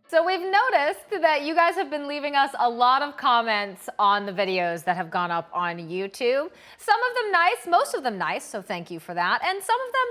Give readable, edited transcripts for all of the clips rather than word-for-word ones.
So we've noticed that you guys have been leaving us a lot of comments on the videos that have gone up on YouTube. Some of them nice, most of them nice, so thank you for that. And some of them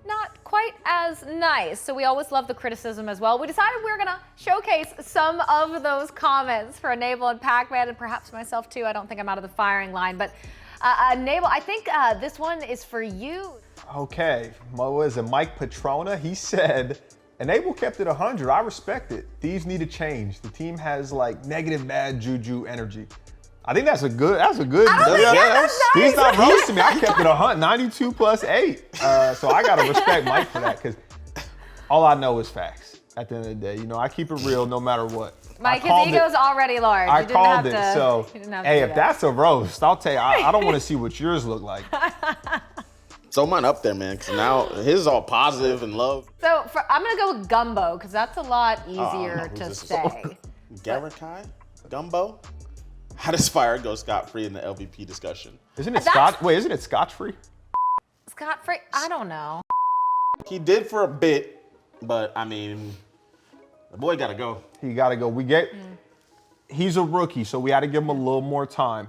not quite as nice, so we always love the criticism as well. We decided we were gonna showcase some of those comments for Enable and Pacman, and perhaps myself too. I don't think I'm out of the firing line, but Enable, I think this one is for you. Okay, what was it, Mike Petrona? He said, Enable kept it 100. I respect it. Thieves need to change. The team has like negative bad juju energy. I think that's a good. I don't think that's nice. He's not roasting me. I kept it 100, 92 plus 8. So I gotta respect Mike for that because all I know is facts. At the end of the day, you know, I keep it real no matter what. Mike, his ego's already large. I called it. So hey, if that. that's a roast, I'll tell you. I don't want to see what yours look like. Throw mine up there, man, because now his is all positive and love. So I'm gonna go with Gumbo because that's a lot easier to say. Garakai? Gumbo? How does Fire go scot-free in the LVP discussion? Isn't it Scotch? Wait, isn't it Scotch-free? Scot-free? I don't know. He did for a bit, but I mean, the boy gotta go. He gotta go. He's a rookie, so we had to give him a little more time.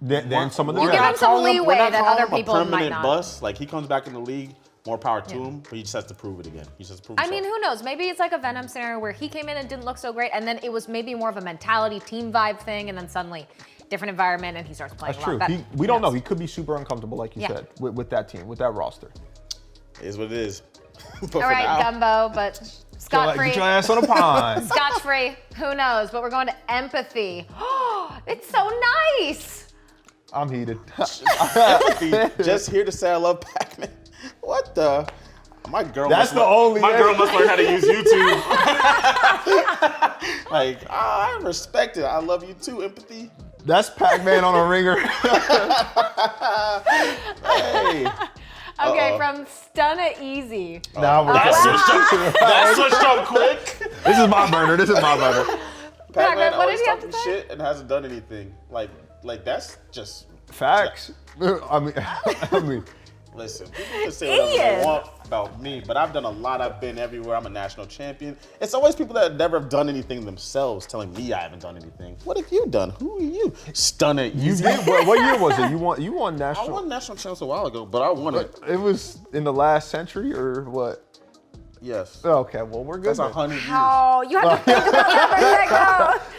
Than some of the You give him some leeway that other people might permanent not. bust. Like he comes back in the league, more power to him, but he just has to prove it again. He just has to prove I mean, who knows? Maybe it's like a Venom scenario where he came in and didn't look so great, and then it was maybe more of a mentality, team vibe thing, and then suddenly different environment, and he starts playing That's a lot better. We don't know. He could be super uncomfortable, like you said, with that team, with that roster. It is what it is. All right, Gumbo, but scot-free. Get your ass on a pond. Scotch-free, who knows? But we're going to empathy. It's so nice. I'm heated. Empathy, just here to say I love Pacman. What the? My girl. That's the only. My girl must learn how to use YouTube. Like, I respect it. I love you too, empathy. That's Pacman on a ringer. Hey. Okay, from Stunna Easy. That switched up quick. This is my burner. Pacman what did always he have to talking say? shit and hasn't done anything. Like that's just Facts. I mean. Listen, people can say whatever they want about me, but I've done a lot. I've been everywhere. I'm a national champion. It's always people that never have done anything themselves telling me I haven't done anything. What have you done? Who are you? Stun it. You did. What year was it? You won national. I won national champs a while ago, but I won it. It was in the last century or what? Yes. Okay, well we're good. That's 100 years. Oh, you have to think about that for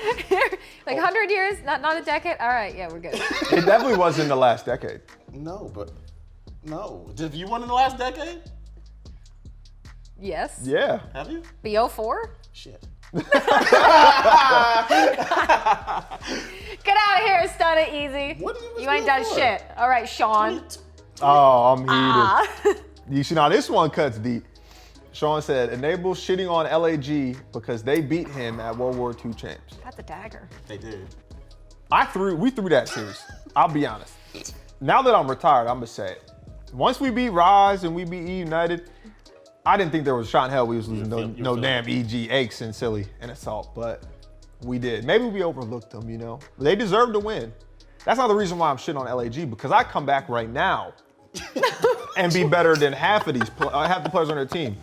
a second. Like 100 years, not a decade? All right, yeah, we're good. It definitely was in the last decade. No. Have you won in the last decade? Yes. Yeah. Have you? The 04? Shit. Get out of here, Stunna Easy. What did You ain't done shit. All right, Sean. Oh, I'm heated. You see, now this one cuts deep. Sean said, Enable shitting on LAG because they beat him at World War II champs. That's a dagger. They did. We threw that series. I'll be honest. Now that I'm retired, I'm gonna say it. Once we beat Rise and we beat E United, I didn't think there was a shot in hell we was losing no damn EG Aches and Silly and Assault, but we did. Maybe we overlooked them, you know? They deserve to win. That's not the reason why I'm shitting on LAG, because I come back right now and be better than half the players on their team.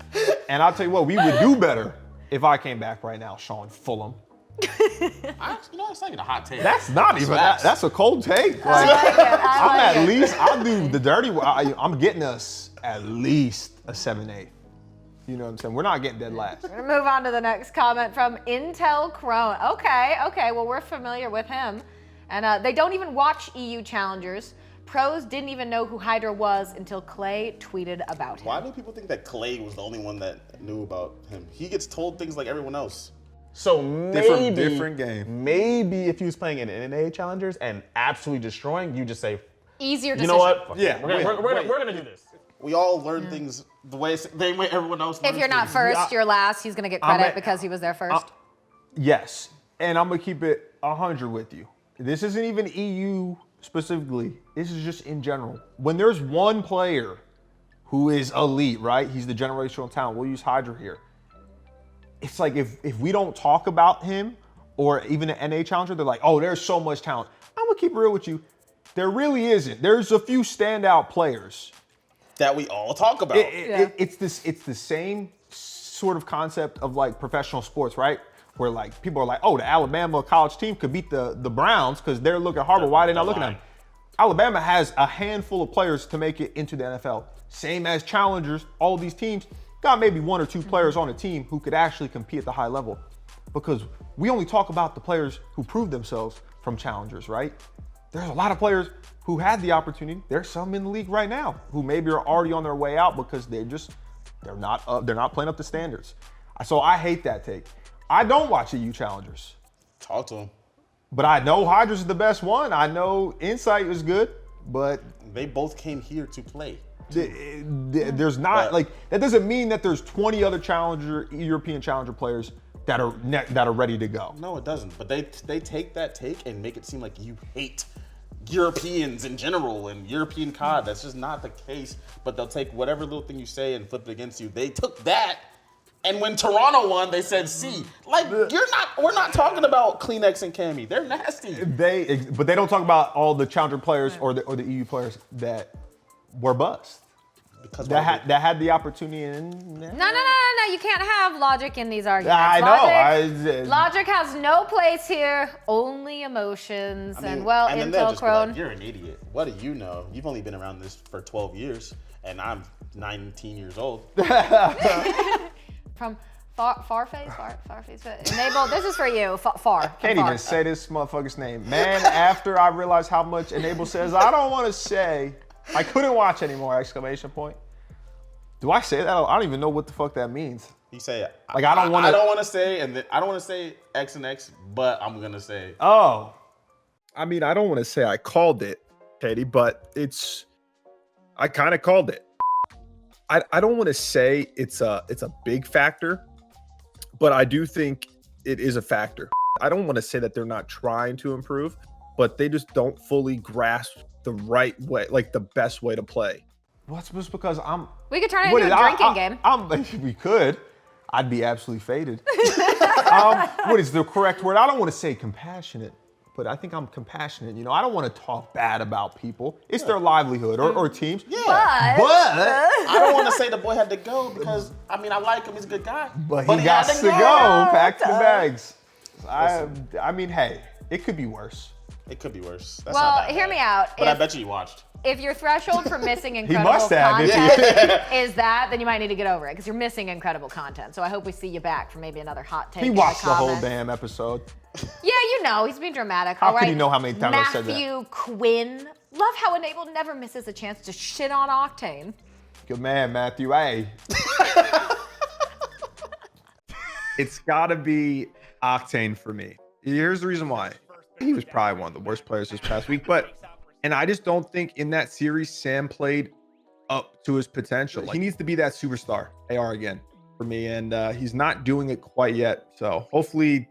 And I'll tell you what, we would do better if I came back right now, Sean Fulham. It's like a hot take. That's not even, that's a cold take. I'll do the dirty one. I'm getting us at least a 7-8. You know what I'm saying? We're not getting dead last. We're gonna move on to the next comment from Intel Crone. Okay, well, we're familiar with him. And they don't even watch EU Challengers. Pros didn't even know who Hydra was until Clay tweeted about him. Why do people think that Clay was the only one that knew about him? He gets told things like everyone else. So maybe, different game. Maybe if he was playing in NA Challengers and absolutely destroying, you just say, Easier you decision. know what? Fuck Yeah, it. We're gonna do this. We all learn things the way everyone else learns If you're not things. first, you're last. He's gonna get credit because he was there first. Yes, and I'm gonna keep it 100 with you. This isn't even EU specifically. This is just in general. When there's one player who is elite, right? He's the generational talent. We'll use Hydra here. It's like if we don't talk about him or even an NA challenger, they're like, oh, there's so much talent. I'm gonna keep it real with you. There really isn't. There's a few standout players that we all talk about. It's the same sort of concept of like professional sports, right? Where like people are like, oh, the Alabama college team could beat the Browns because they're looking at Harvard. Why are they not looking at them? Alabama has a handful of players to make it into the NFL. Same as challengers, all these teams got maybe 1 or 2 players on a team who could actually compete at the high level. Because we only talk about the players who proved themselves from challengers, right? There's a lot of players who had the opportunity. There's some in the league right now who maybe are already on their way out because they're not playing up to standards. So I hate that take. I don't watch EU challengers. Talk to him. But I know Hydras is the best one. I know Insight is good, but they both came here to play. There's not like that doesn't mean that there's 20 other European challenger players that are ready to go. No, it doesn't. But they take that take and make it seem like you hate Europeans in general and European COD. That's just not the case. But they'll take whatever little thing you say and flip it against you. They took that. And when Toronto won, they said C. Like, we're not talking about Kleenex and Cammy. They're nasty. But they don't talk about all the challenger players or the EU players that were bust. Because that had the opportunity and No. You can't have logic in these arguments. I know. Logic has no place here. Only emotions. then Intel they'll just be Crone. like, you're an idiot. What do you know? You've only been around this for 12 years, and I'm 19 years old. From Farface. Enable. This is for you. Far. Can't even say this motherfucker's name. Man, after I realized how much Enable says, I don't want to say. I couldn't watch anymore! ! Do I say that? I don't even know what the fuck that means. You say like I don't want to. I don't want to say, and I don't want to say X and X, but I'm gonna say. Oh, I mean, I don't want to say I called it, Katie, but I kind of called it. I don't want to say it's a big factor, but I do think it is a factor. I don't want to say that they're not trying to improve, but they just don't fully grasp the right way, like the best way to play. What's just because We could turn it into a drinking game. We could. I'd be absolutely faded. What is the correct word? I don't want to say compassionate, but I think I'm compassionate. You know, I don't want to talk bad about people. It's their livelihood or teams. Yeah. But I don't want to say the boy had to go because, I mean, I like him. He's a good guy. But he got to go. Pack the bags. I mean, hey, it could be worse. It could be worse. That's Well, not that hear bad. me out. But I bet you watched. If your threshold for missing incredible must have, content is that, then you might need to get over it because you're missing incredible content. So I hope we see you back for maybe another hot take. He in the watched the whole comments. damn episode. Yeah, you know, he's being dramatic. How all could right? he know how many times I said that? Matthew Quinn. Love how Enable never misses a chance to shit on Octane. Good man, Matthew. Hey. It's got to be Octane for me. Here's the reason why. He was probably one of the worst players this past week, and I just don't think in that series Sam played up to his potential. Like, he needs to be that superstar AR again for me, and he's not doing it quite yet. So hopefully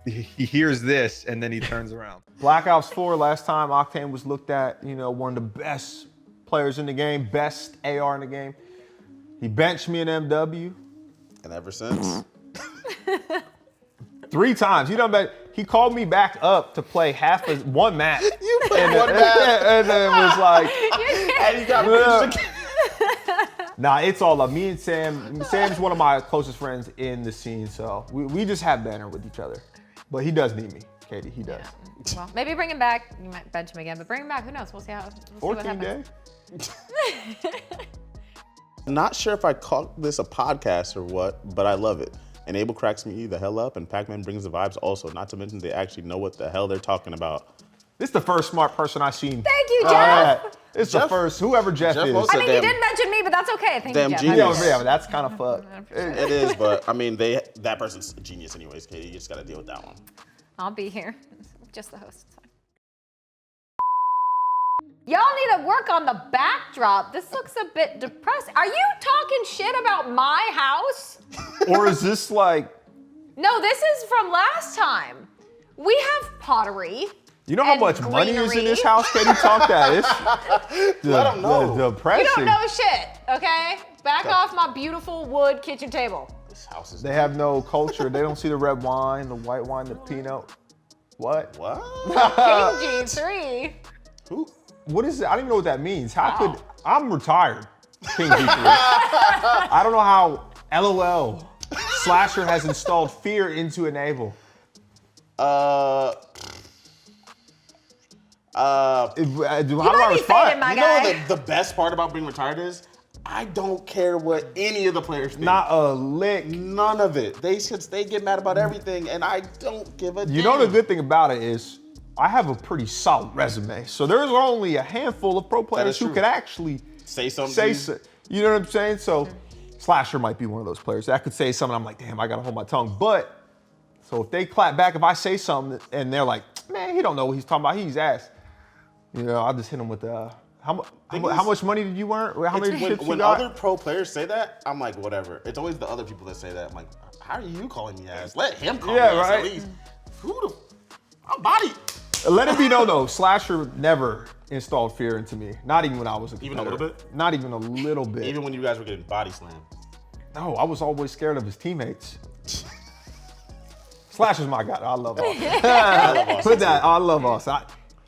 he hears this and then he turns around. Black Ops 4, last time Octane was looked at, you know, one of the best players in the game, best AR in the game. He benched me in MW. And ever since. 3 times. He called me back up to play one match. You played one match. And then was like, And he got nah, it's all love. Me and Sam. Sam's one of my closest friends in the scene, so we just have banter with each other. But he does need me, Katie. He does. Well, maybe bring him back. You might bench him again, but bring him back. Who knows? We'll see what 14 happens. days. Not sure if I call this a podcast or what, but I love it. Enable cracks me the hell up, and Pacman brings the vibes also. Not to mention they actually know what the hell they're talking about. This is the first smart person I've seen. Thank you, Jeff. It's Jeff? the first, whoever Jeff is. also- I mean, you didn't mention me, but that's okay. Thank Damn you, Jeff. genius. Yeah, but that's kind of fucked. It is, but I mean, that person's a genius anyways, Katie. You just got to deal with that one. I'll be here. Just the host. It's fine. Y'all need to work on the backdrop. This looks a bit depressed. Are you talking shit about my house? Or is this like, No, this is from last time. We have pottery. you know how And much money is in greenery. this house? Katie, talk that. Let 'em know. Depressing. You don't know shit, okay? Back off my beautiful wood kitchen table. This house is. They have no culture. They don't see the red wine, the white wine, the Pinot. What? What? King G3. Who? What is it? I don't even know what that means. How could I'm retired? King G3. I don't know how. LOL. Slasher has installed fear into Enable. How How do I might be respond? faded, my you guy. know the best part about being retired is I don't care what any of the players think. Not a lick. None of it. They get mad about everything, and I don't give a damn. You know the good thing about it is I have a pretty solid resume. So there's only a handful of pro players who true. could actually Say something. You know what I'm saying? So Slasher might be one of those players. I could say something, I'm like, damn, I gotta hold my tongue. But, so if they clap back, if I say something and they're like, man, he don't know what he's talking about, he's ass. You know, I'll just hit him with how much money did you earn? How many chips you when got? other pro players say that, I'm like, whatever. It's always the other people that say that. I'm like, how are you calling me ass? Let him call me ass at least. I'm body. Let it be known though, Slasher never installed fear into me. Not even when I was a competitor. Even a little bit? Not even a little bit. Even when you guys were getting body slammed. No, I was always scared of his teammates. Slasher's my guy. I love Austin. Put that. I love Austin.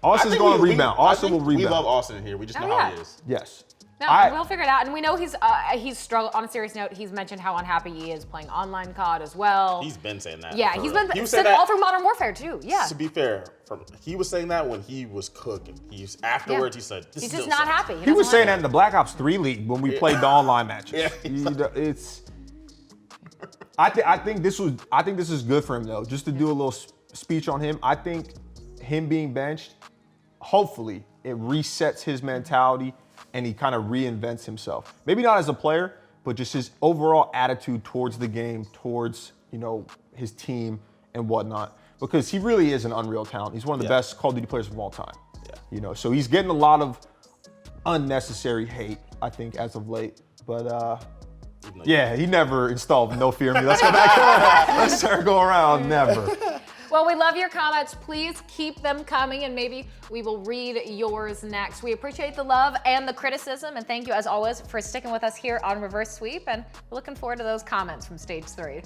Austin's going to rebound. Austin will rebound. We love Austin here. We just know how he is. Yes. No, we'll figure it out. And we know he's struggled. On a serious note, he's mentioned how unhappy he is playing online COD as well. He's been saying that. Yeah, he's been saying all through Modern Warfare too. Yeah. To be fair, he was saying that when he was cooking. Afterwards, he said, "This he's still just not sucks." happy. He was saying that in the Black Ops 3 League when we played the online matches. Yeah, I think this is good for him though. Just to do a little speech on him. I think him being benched, hopefully, it resets his mentality and he kind of reinvents himself. Maybe not as a player, but just his overall attitude towards the game, towards his team and whatnot. Because he really is an unreal talent. He's one of the best Call of Duty players of all time. Yeah. So he's getting a lot of unnecessary hate, I think, as of late. But yeah, he never installed no fear in me. Let's go back. Let's circle around. Never. Well, we love your comments. Please keep them coming, and maybe we will read yours next. We appreciate the love and the criticism, and thank you, as always, for sticking with us here on Reverse Sweep, and we're looking forward to those comments from Stage 3.